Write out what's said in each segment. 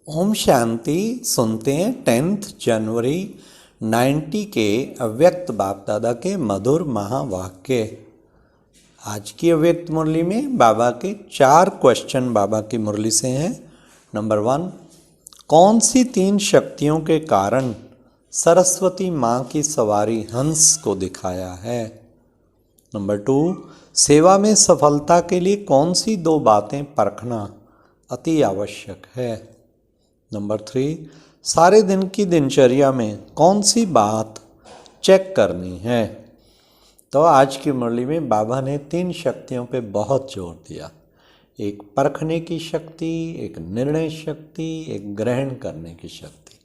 ओम शांति। सुनते हैं 10 जनवरी 90 के अव्यक्त बाप दादा के मधुर महावाक्य। आज की अव्यक्त मुरली में बाबा के 4 क्वेश्चन बाबा की मुरली से हैं। नंबर 1, कौन सी 3 शक्तियों के कारण सरस्वती माँ की सवारी हंस को दिखाया है। नंबर 2, सेवा में सफलता के लिए कौन सी 2 बातें परखना अति आवश्यक है। नंबर 3, सारे दिन की दिनचर्या में कौन सी बात चेक करनी है। तो आज की मुरली में बाबा ने 3 शक्तियों पे बहुत जोर दिया। एक परखने की शक्ति, एक निर्णय शक्ति, एक ग्रहण करने की शक्ति।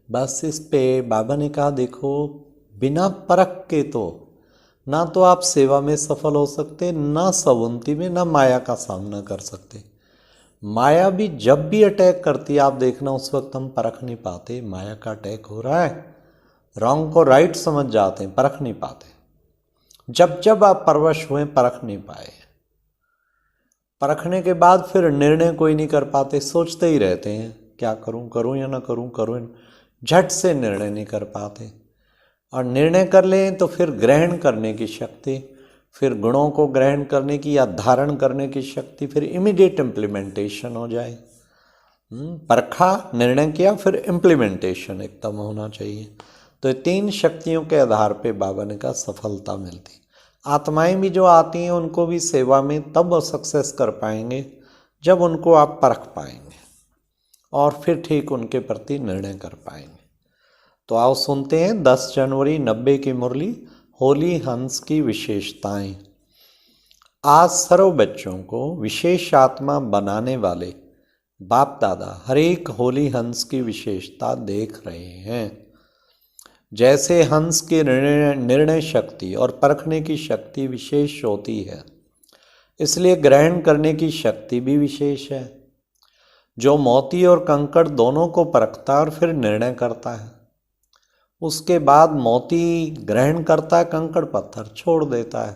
बस इस पे बाबा ने कहा देखो, बिना परख के तो ना तो आप सेवा में सफल हो सकते, ना सवुंती में, ना माया का सामना कर सकते। माया भी जब भी अटैक करती है, आप देखना उस वक्त हम परख नहीं पाते माया का अटैक हो रहा है। रॉन्ग को राइट समझ जाते हैं, परख नहीं पाते। जब जब आप परवश हुए परख नहीं पाए, परखने के बाद फिर निर्णय कोई नहीं कर पाते, सोचते ही रहते हैं क्या करूं, करूं या ना करूं, करूं। झट से निर्णय नहीं कर पाते, और निर्णय कर लें तो फिर ग्रहण करने की शक्ति, फिर गुणों को ग्रहण करने की या धारण करने की शक्ति, फिर इमीडिएट इम्प्लीमेंटेशन हो जाए। परखा, निर्णय किया, फिर इम्प्लीमेंटेशन एकदम होना चाहिए। तो 3 शक्तियों के आधार पे बाबा ने कहा सफलता मिलती। आत्माएं भी जो आती हैं उनको भी सेवा में तब वो सक्सेस कर पाएंगे जब उनको आप परख पाएंगे और फिर ठीक उनके प्रति निर्णय कर पाएंगे। तो आओ सुनते हैं 10 जनवरी 90 की मुरली, होली हंस की विशेषताएं। आज सर्व बच्चों को विशेष आत्मा बनाने वाले बाप दादा हर एक होली हंस की विशेषता देख रहे हैं। जैसे हंस की निर्णय शक्ति और परखने की शक्ति विशेष होती है, इसलिए ग्रहण करने की शक्ति भी विशेष है। जो मोती और कंकड़ दोनों को परखता है और फिर निर्णय करता है, उसके बाद मोती ग्रहण करता है, कंकड़ पत्थर छोड़ देता है।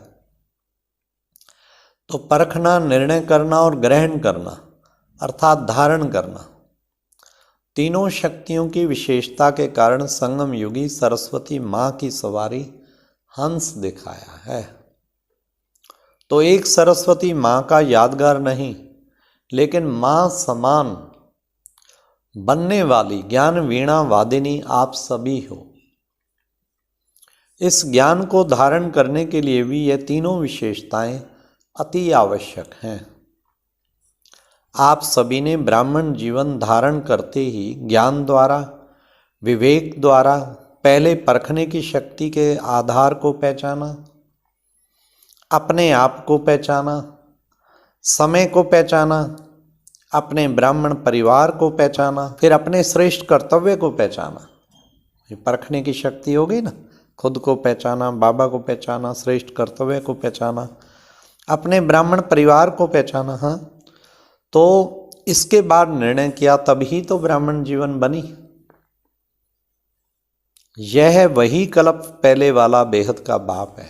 तो परखना, निर्णय करना और ग्रहण करना अर्थात धारण करना, तीनों शक्तियों की विशेषता के कारण संगम युगी सरस्वती माँ की सवारी हंस दिखाया है। तो एक सरस्वती माँ का यादगार नहीं, लेकिन माँ समान बनने वाली ज्ञान वीणा वादिनी आप सभी हो। इस ज्ञान को धारण करने के लिए भी ये तीनों विशेषताएं अति आवश्यक हैं। आप सभी ने ब्राह्मण जीवन धारण करते ही ज्ञान द्वारा, विवेक द्वारा पहले परखने की शक्ति के आधार को पहचाना, अपने आप को पहचाना, समय को पहचाना, अपने ब्राह्मण परिवार को पहचाना, फिर अपने श्रेष्ठ कर्तव्य को पहचाना। ये परखने की शक्ति हो गई ना, खुद को पहचाना, बाबा को पहचाना, श्रेष्ठ कर्तव्य को पहचाना, अपने ब्राह्मण परिवार को पहचाना। हाँ, तो इसके बाद निर्णय किया, तभी तो ब्राह्मण जीवन बनी। यह वही कल्प पहले वाला बेहद का बाप है,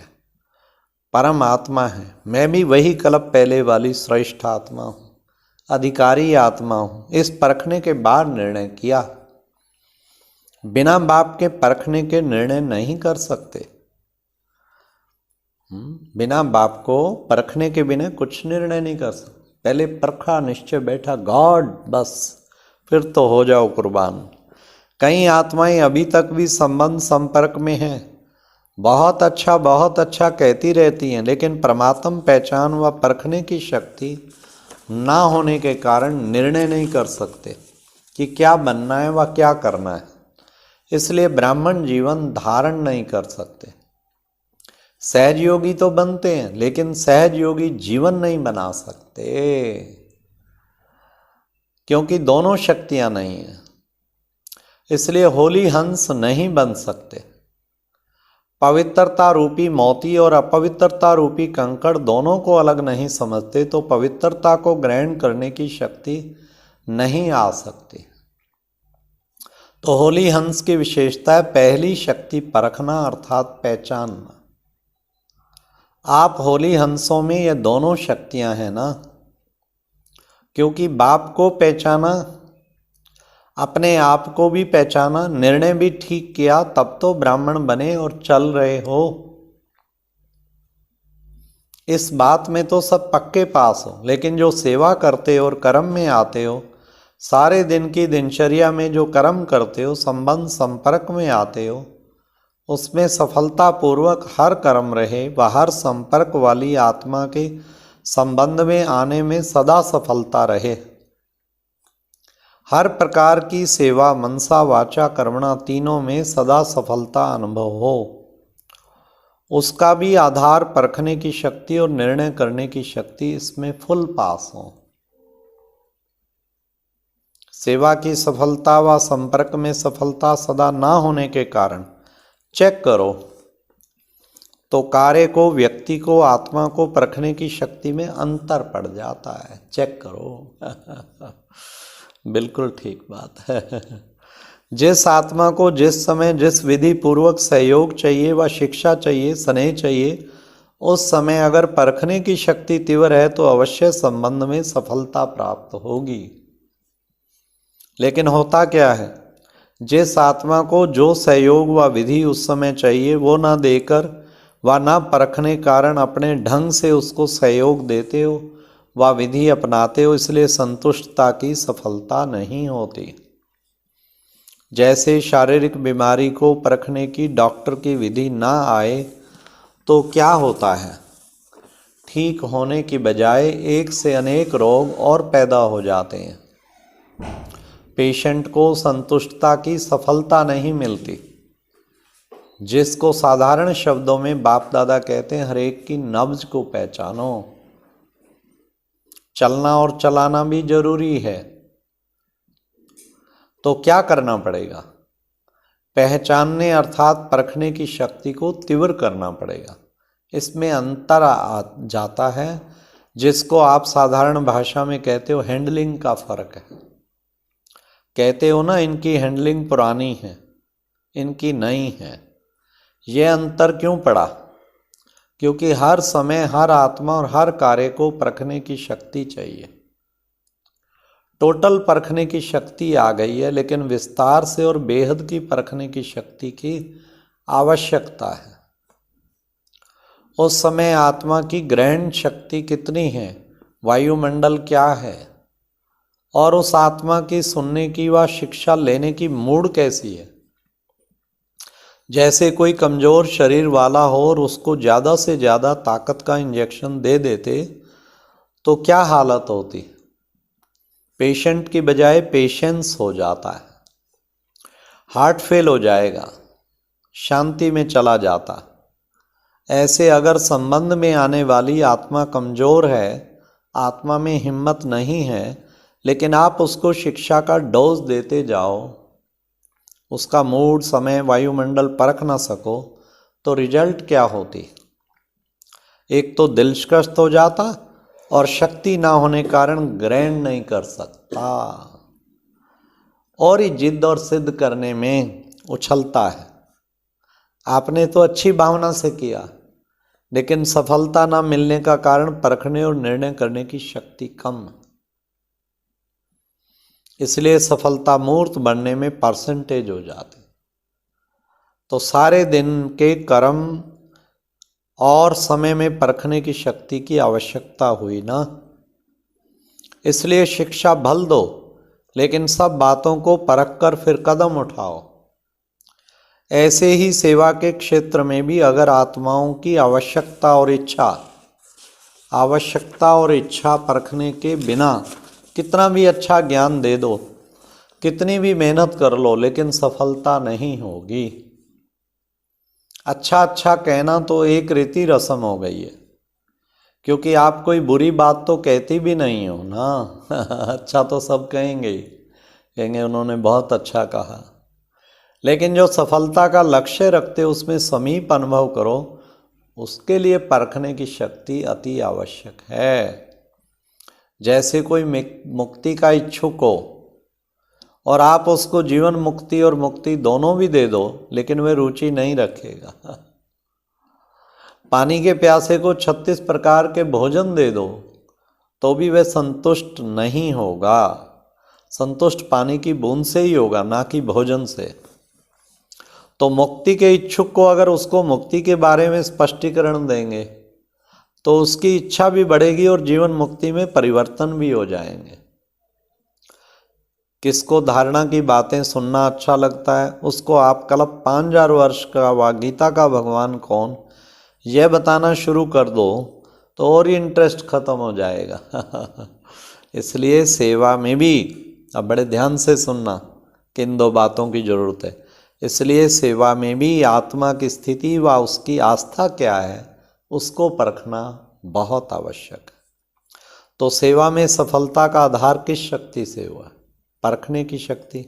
परम आत्मा है। मैं भी वही कल्प पहले वाली श्रेष्ठ आत्मा हूँ, अधिकारी आत्मा हूँ। इस परखने के बाद निर्णय किया। बिना बाप के परखने के निर्णय नहीं कर सकते। बिना बाप को परखने के बिना कुछ निर्णय नहीं कर सकते। पहले परखा, निश्चय बैठा, गॉड बस, फिर तो हो जाओ कुर्बान। कई आत्माएं अभी तक भी संबंध संपर्क में हैं, बहुत अच्छा कहती रहती हैं, लेकिन परमात्म पहचान व परखने की शक्ति ना होने के कारण निर्णय नहीं कर सकते कि क्या बनना है व क्या करना है। इसलिए ब्राह्मण जीवन धारण नहीं कर सकते। सहज योगी तो बनते हैं, लेकिन सहज योगी जीवन नहीं बना सकते, क्योंकि दोनों शक्तियां नहीं है। इसलिए होली हंस नहीं बन सकते। पवित्रता रूपी मोती और अपवित्रता रूपी कंकड़ दोनों को अलग नहीं समझते, तो पवित्रता को ग्रहण करने की शक्ति नहीं आ सकती। तो होली हंस की विशेषता है पहली शक्ति परखना अर्थात पहचानना। आप होली हंसों में ये दोनों शक्तियां हैं ना, क्योंकि बाप को पहचाना अपने आप को भी पहचाना, निर्णय भी ठीक किया, तब तो ब्राह्मण बने और चल रहे हो। इस बात में तो सब पक्के पास हो, लेकिन जो सेवा करते हो और कर्म में आते हो, सारे दिन की दिनचर्या में जो कर्म करते हो, संबंध संपर्क में आते हो, उसमें सफलतापूर्वक हर कर्म रहे, वह हर संपर्क वाली आत्मा के संबंध में आने में सदा सफलता रहे। हर प्रकार की सेवा मनसा वाचा कर्मणा तीनों में सदा सफलता अनुभव हो, उसका भी आधार परखने की शक्ति और निर्णय करने की शक्ति, इसमें फुल पास हो। सेवा की सफलता व संपर्क में सफलता सदा ना होने के कारण चेक करो तो कार्य को, व्यक्ति को, आत्मा को परखने की शक्ति में अंतर पड़ जाता है। चेक करो। बिल्कुल ठीक बात है। जिस आत्मा को जिस समय जिस विधि पूर्वक सहयोग चाहिए व शिक्षा चाहिए, स्नेह चाहिए, उस समय अगर परखने की शक्ति तीव्र है तो अवश्य संबंध में सफलता प्राप्त होगी। लेकिन होता क्या है, जिस आत्मा को जो सहयोग व विधि उस समय चाहिए वो ना देकर व ना परखने कारण अपने ढंग से उसको सहयोग देते हो व विधि अपनाते हो, इसलिए संतुष्टता की सफलता नहीं होती। जैसे शारीरिक बीमारी को परखने की डॉक्टर की विधि ना आए तो क्या होता है, ठीक होने की बजाय एक से अनेक रोग और पैदा हो जाते हैं। पेशेंट को संतुष्टता की सफलता नहीं मिलती, जिसको साधारण शब्दों में बाप दादा कहते हैं, हर एक की नब्ज को पहचानो। चलना और चलाना भी जरूरी है, तो क्या करना पड़ेगा, पहचानने अर्थात परखने की शक्ति को तीव्र करना पड़ेगा। इसमें अंतर आ जाता है, जिसको आप साधारण भाषा में कहते हो हैंडलिंग का फर्क है। कहते हो ना, इनकी हैंडलिंग पुरानी है, इनकी नई है। ये अंतर क्यों पड़ा? क्योंकि हर समय हर आत्मा और हर कार्य को परखने की शक्ति चाहिए। टोटल परखने की शक्ति आ गई है, लेकिन विस्तार से और बेहद की परखने की शक्ति की आवश्यकता है। उस समय आत्मा की ग्रहण शक्ति कितनी है, वायुमंडल क्या है, और उस आत्मा की सुनने की व शिक्षा लेने की मूड कैसी है। जैसे कोई कमजोर शरीर वाला हो और उसको ज़्यादा से ज़्यादा ताकत का इंजेक्शन दे देते तो क्या हालत होती, पेशेंट की बजाय पेशेंस हो जाता है, हार्ट फेल हो जाएगा, शांति में चला जाता। ऐसे अगर संबंध में आने वाली आत्मा कमजोर है, आत्मा में हिम्मत नहीं है, लेकिन आप उसको शिक्षा का डोज देते जाओ, उसका मूड, समय, वायुमंडल परख ना सको, तो रिजल्ट क्या होती, एक तो दिल शिकस्त हो जाता और शक्ति ना होने कारण ग्रहण नहीं कर सकता और ये जिद और सिद्ध करने में उछलता है। आपने तो अच्छी भावना से किया, लेकिन सफलता ना मिलने का कारण परखने और निर्णय करने की शक्ति कम, इसलिए सफलता मूर्त बनने में परसेंटेज हो जाती। तो सारे दिन के कर्म और समय में परखने की शक्ति की आवश्यकता हुई ना, इसलिए शिक्षा भल दो, लेकिन सब बातों को परख कर फिर कदम उठाओ। ऐसे ही सेवा के क्षेत्र में भी अगर आत्माओं की आवश्यकता और इच्छा परखने के बिना कितना भी अच्छा ज्ञान दे दो, कितनी भी मेहनत कर लो, लेकिन सफलता नहीं होगी। अच्छा कहना तो एक रीति रस्म हो गई है, क्योंकि आप कोई बुरी बात तो कहती भी नहीं हो ना। अच्छा तो सब कहेंगे ही, कहेंगे उन्होंने बहुत अच्छा कहा, लेकिन जो सफलता का लक्ष्य रखते हो, उसमें समीप अनुभव करो, उसके लिए परखने की शक्ति अति आवश्यक है। जैसे कोई मुक्ति का इच्छुक हो और आप उसको जीवन मुक्ति और मुक्ति दोनों भी दे दो, लेकिन वह रुचि नहीं रखेगा। पानी के प्यासे को 36 प्रकार के भोजन दे दो तो भी वह संतुष्ट नहीं होगा। संतुष्ट पानी की बूंद से ही होगा, ना कि भोजन से। तो मुक्ति के इच्छुक को अगर उसको मुक्ति के बारे में स्पष्टीकरण देंगे तो उसकी इच्छा भी बढ़ेगी और जीवन मुक्ति में परिवर्तन भी हो जाएंगे। किसको धारणा की बातें सुनना अच्छा लगता है, उसको आप कल 5000 वर्ष का व गीता का भगवान कौन यह बताना शुरू कर दो तो और ही इंटरेस्ट खत्म हो जाएगा। इसलिए सेवा में भी अब बड़े ध्यान से सुनना, किन दो बातों की जरूरत है। इसलिए सेवा में भी आत्मा की स्थिति व उसकी आस्था क्या है उसको परखना बहुत आवश्यक है। तो सेवा में सफलता का आधार किस शक्ति से हुआ? परखने की शक्ति।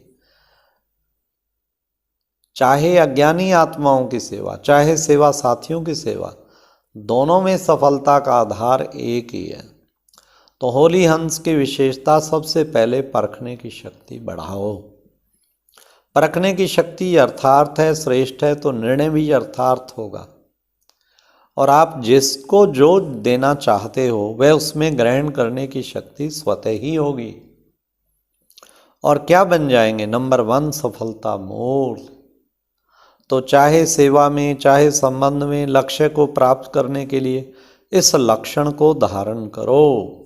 चाहे अज्ञानी आत्माओं की सेवा, चाहे सेवा साथियों की सेवा, दोनों में सफलता का आधार एक ही है। तो होली हंस की विशेषता सबसे पहले परखने की शक्ति बढ़ाओ। परखने की शक्ति यथार्थ है, श्रेष्ठ है, तो निर्णय भी यथार्थ होगा। और आप जिसको जो देना चाहते हो वह उसमें ग्रहण करने की शक्ति स्वतः ही होगी। और क्या बन जाएंगे? नंबर 1 सफलता मूल। तो चाहे सेवा में, चाहे संबंध में, लक्ष्य को प्राप्त करने के लिए इस लक्षण को धारण करो।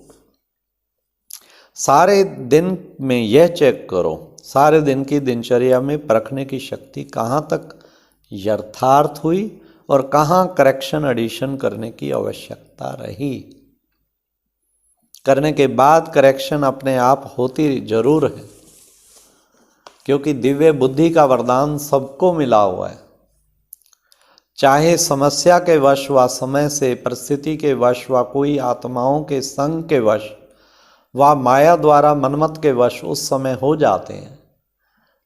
सारे दिन में यह चेक करो, सारे दिन की दिनचर्या में परखने की शक्ति कहाँ तक यथार्थ हुई और कहाँ करेक्शन एडिशन करने की आवश्यकता रही। करने के बाद करेक्शन अपने आप होती जरूर है, क्योंकि दिव्य बुद्धि का वरदान सबको मिला हुआ है। चाहे समस्या के वश व समय से, परिस्थिति के वश व कोई आत्माओं के संग के वश व माया द्वारा मनमत के वश उस समय हो जाते हैं,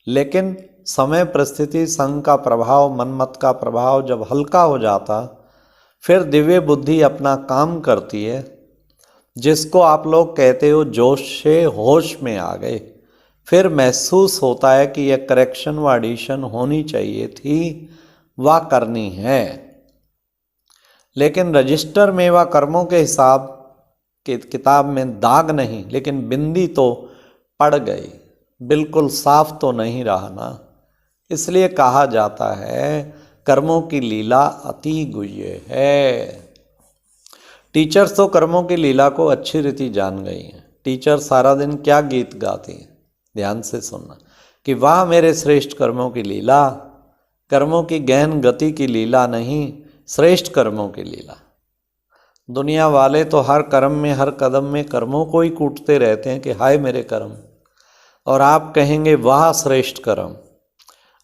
लेकिन समय, परिस्थिति, संग का प्रभाव, मनमत का प्रभाव जब हल्का हो जाता, फिर दिव्य बुद्धि अपना काम करती है, जिसको आप लोग कहते हो जोश से होश में आ गए। फिर महसूस होता है कि यह करेक्शन व एडिशन होनी चाहिए थी व करनी है, लेकिन रजिस्टर में व कर्मों के हिसाब के किताब में दाग नहीं, लेकिन बिंदी तो पड़ गई, बिल्कुल साफ तो नहीं रहा ना। इसलिए कहा जाता है कर्मों की लीला अति गुह्य है। टीचर्स तो कर्मों की लीला को अच्छी रीति जान गई हैं। टीचर सारा दिन क्या गीत गाती हैं, ध्यान से सुनना, कि वाह मेरे श्रेष्ठ कर्मों की लीला, कर्मों की गहन गति की लीला नहीं, श्रेष्ठ कर्मों की लीला। दुनिया वाले तो हर कर्म में, हर कदम में कर्मों को ही कूटते रहते हैं कि हाय मेरे कर्म, और आप कहेंगे वाह श्रेष्ठ कर्म।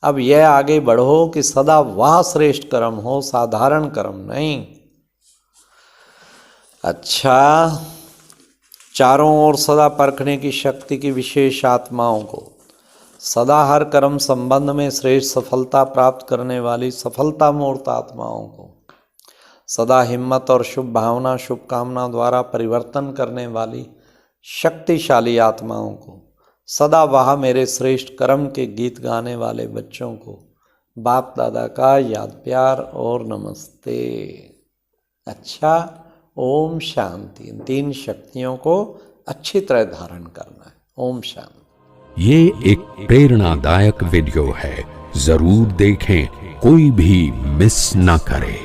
अब यह आगे बढ़ो कि सदा वाह श्रेष्ठ कर्म हो, साधारण कर्म नहीं। अच्छा, चारों ओर सदा परखने की शक्ति की विशेष आत्माओं को, सदा हर कर्म संबंध में श्रेष्ठ सफलता प्राप्त करने वाली सफलता मूर्त आत्माओं को, सदा हिम्मत और शुभ भावना, शुभकामना द्वारा परिवर्तन करने वाली शक्तिशाली आत्माओं को, सदा वह मेरे श्रेष्ठ कर्म के गीत गाने वाले बच्चों को बाप दादा का याद, प्यार और नमस्ते। अच्छा, ओम शांति। इन 3 शक्तियों को अच्छी तरह धारण करना है। ओम शांति। ये एक प्रेरणादायक वीडियो है, जरूर देखें, कोई भी मिस ना करे।